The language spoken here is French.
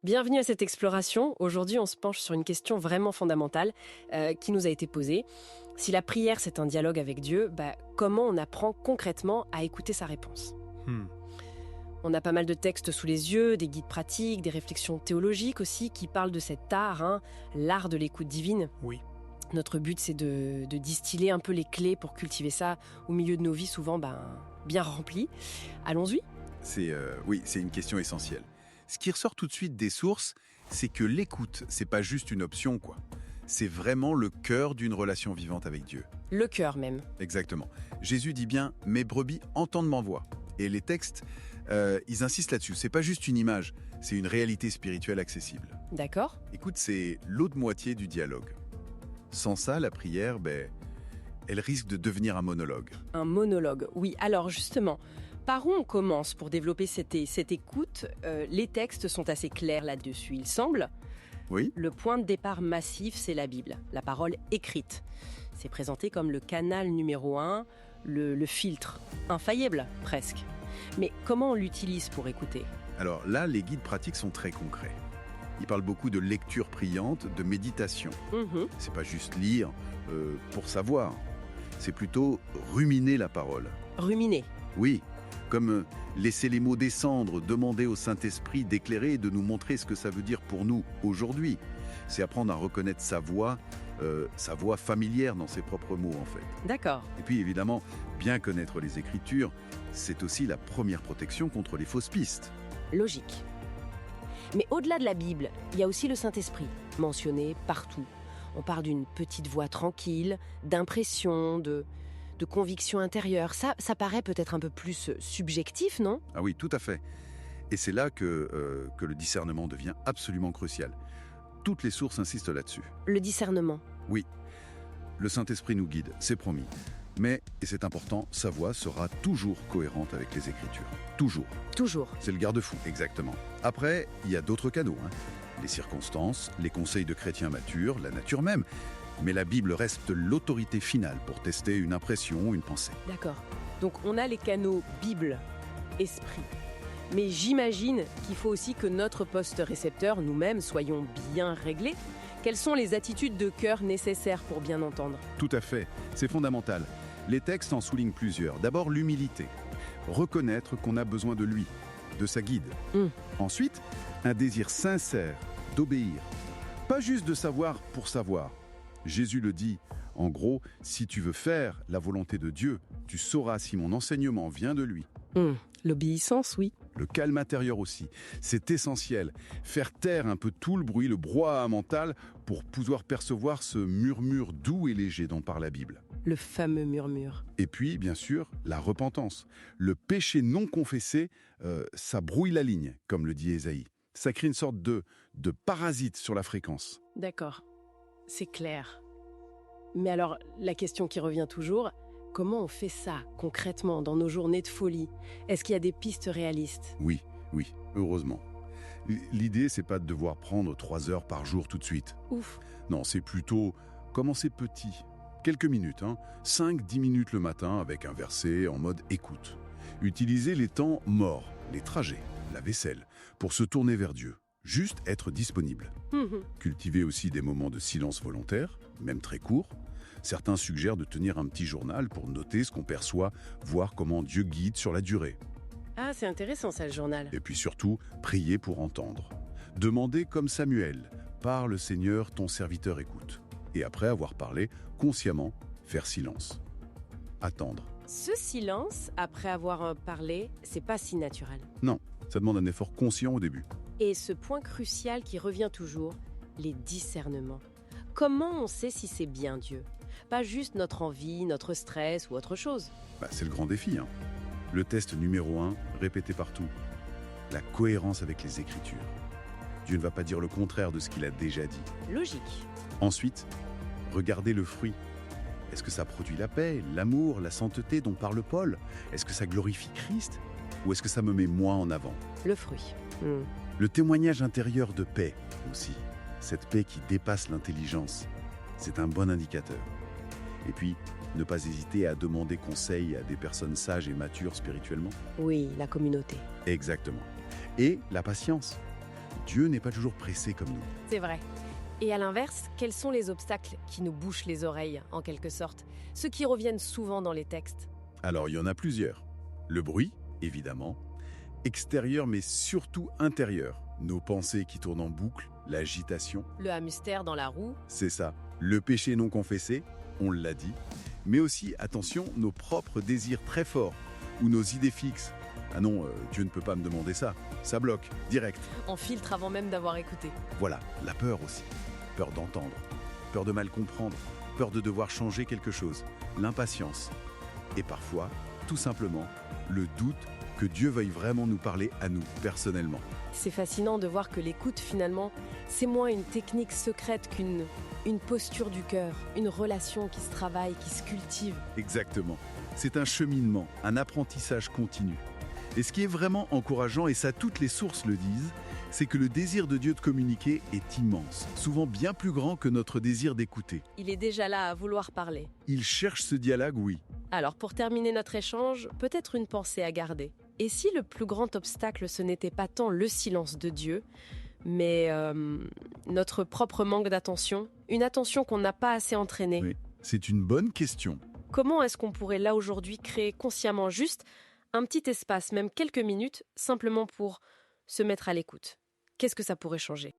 Bienvenue à cette exploration. Aujourd'hui, on se penche sur une question vraiment fondamentale qui nous a été posée. Si la prière, c'est un dialogue avec Dieu, comment on apprend concrètement à écouter sa réponse ? On a pas mal de textes sous les yeux, des guides pratiques, des réflexions théologiques aussi qui parlent de cet art, l'art de l'écoute divine. Oui. Notre but, c'est de distiller un peu les clés pour cultiver ça au milieu de nos vies souvent bien remplies. Allons-y. C'est une question essentielle. Ce qui ressort tout de suite des sources, c'est que l'écoute, c'est pas juste une option, quoi. C'est vraiment le cœur d'une relation vivante avec Dieu. Le cœur même. Exactement. Jésus dit bien « Mes brebis entendent ma voix ». Et les textes, ils insistent là-dessus. C'est pas juste une image, c'est une réalité spirituelle accessible. D'accord. Écoute, c'est l'autre moitié du dialogue. Sans ça, la prière, elle risque de devenir un monologue. Un monologue, oui. Alors justement, par où on commence pour développer cette écoute ? Les textes sont assez clairs là-dessus, il semble. Oui. Le point de départ massif, c'est la Bible, la parole écrite. C'est présenté comme le canal numéro 1, le filtre, infaillible presque. Mais comment on l'utilise pour écouter ? Alors là, les guides pratiques sont très concrets. Ils parlent beaucoup de lecture priante, de méditation. C'est pas juste lire pour savoir. C'est plutôt ruminer la parole. Ruminer. Oui, comme laisser les mots descendre, demander au Saint-Esprit d'éclairer et de nous montrer ce que ça veut dire pour nous aujourd'hui. C'est apprendre à reconnaître sa voix familière dans ses propres mots en fait. D'accord. Et puis évidemment, bien connaître les Écritures, c'est aussi la première protection contre les fausses pistes. Logique. Mais au-delà de la Bible, il y a aussi le Saint-Esprit, mentionné partout. On parle d'une petite voix tranquille, d'impression, de conviction intérieure. Ça paraît peut-être un peu plus subjectif, non ? Ah oui, tout à fait. Et c'est là que le discernement devient absolument crucial. Toutes les sources insistent là-dessus. Le discernement. Oui, le Saint-Esprit nous guide, c'est promis. Mais, et c'est important, sa voix sera toujours cohérente avec les Écritures. Toujours. Toujours. C'est le garde-fou, exactement. Après, il y a d'autres canaux. Les circonstances, les conseils de chrétiens matures, la nature même. Mais la Bible reste l'autorité finale pour tester une impression, une pensée. D'accord. Donc on a les canaux Bible, Esprit. Mais j'imagine qu'il faut aussi que notre poste récepteur, nous-mêmes, soyons bien réglés. Quelles sont les attitudes de cœur nécessaires pour bien entendre ? Tout à fait, c'est fondamental. Les textes en soulignent plusieurs. D'abord, l'humilité. Reconnaître qu'on a besoin de lui, de sa guide. Ensuite, un désir sincère d'obéir. Pas juste de savoir pour savoir. Jésus le dit, en gros, si tu veux faire la volonté de Dieu, tu sauras si mon enseignement vient de lui. L'obéissance, oui. Le calme intérieur aussi, c'est essentiel. Faire taire un peu tout le bruit, le brouhaha mental, pour pouvoir percevoir ce murmure doux et léger dont parle la Bible. Le fameux murmure. Et puis, bien sûr, la repentance. Le péché non confessé, ça brouille la ligne, comme le dit Ésaïe. Ça crée une sorte de parasite sur la fréquence. D'accord, c'est clair. Mais alors, la question qui revient toujours, comment on fait ça concrètement dans nos journées de folie ? Est-ce qu'il y a des pistes réalistes ? Oui, heureusement. L'idée, c'est pas de devoir prendre 3 heures par jour tout de suite. Ouf. Non, c'est plutôt commencer petit. Quelques minutes, 5-10 minutes le matin avec un verset en mode écoute. Utiliser les temps morts, les trajets, la vaisselle, pour se tourner vers Dieu. Juste être disponible. Cultiver aussi des moments de silence volontaire, même très courts. Certains suggèrent de tenir un petit journal pour noter ce qu'on perçoit, voir comment Dieu guide sur la durée. Ah, c'est intéressant ça, le journal. Et puis surtout, prier pour entendre. Demander comme Samuel, « Parle Seigneur, ton serviteur écoute ». Et après avoir parlé, consciemment, faire silence. Attendre. Ce silence, après avoir parlé, c'est pas si naturel. Non, ça demande un effort conscient au début. Et ce point crucial qui revient toujours, les discernements. Comment on sait si c'est bien Dieu ? Pas juste notre envie, notre stress ou autre chose. C'est le grand défi. Le test numéro 1, répété partout. La cohérence avec les Écritures. Dieu ne va pas dire le contraire de ce qu'il a déjà dit. Logique. Ensuite, regardez le fruit. Est-ce que ça produit la paix, l'amour, la sainteté dont parle Paul ? Est-ce que ça glorifie Christ ? Ou est-ce que ça me met moi en avant ? Le fruit. Le témoignage intérieur de paix aussi. Cette paix qui dépasse l'intelligence. C'est un bon indicateur. Et puis, ne pas hésiter à demander conseil à des personnes sages et matures spirituellement. Oui, la communauté. Exactement. Et la patience. Dieu n'est pas toujours pressé comme nous. C'est vrai. Et à l'inverse, quels sont les obstacles qui nous bouchent les oreilles, en quelque sorte? Ceux qui reviennent souvent dans les textes. Alors, il y en a plusieurs. Le bruit, évidemment. Extérieur, mais surtout intérieur. Nos pensées qui tournent en boucle, l'agitation. Le hamster dans la roue. C'est ça. Le péché non confessé, on l'a dit. Mais aussi, attention, nos propres désirs très forts ou nos idées fixes. Ah non, Dieu ne peut pas me demander ça. Ça bloque, direct. On filtre avant même d'avoir écouté. Voilà, la peur aussi. Peur d'entendre, peur de mal comprendre, peur de devoir changer quelque chose, l'impatience. Et parfois, tout simplement, le doute que Dieu veuille vraiment nous parler à nous, personnellement. C'est fascinant de voir que l'écoute, finalement, c'est moins une technique secrète qu'une posture du cœur, une relation qui se travaille, qui se cultive. Exactement. C'est un cheminement, un apprentissage continu. Et ce qui est vraiment encourageant, et ça toutes les sources le disent, c'est que le désir de Dieu de communiquer est immense, souvent bien plus grand que notre désir d'écouter. Il est déjà là à vouloir parler. Il cherche ce dialogue, oui. Alors, pour terminer notre échange, peut-être une pensée à garder. Et si le plus grand obstacle, ce n'était pas tant le silence de Dieu, mais notre propre manque d'attention, une attention qu'on n'a pas assez entraînée? Oui, c'est une bonne question. Comment est-ce qu'on pourrait là aujourd'hui créer consciemment juste un petit espace, même quelques minutes, simplement pour se mettre à l'écoute? Qu'est-ce que ça pourrait changer?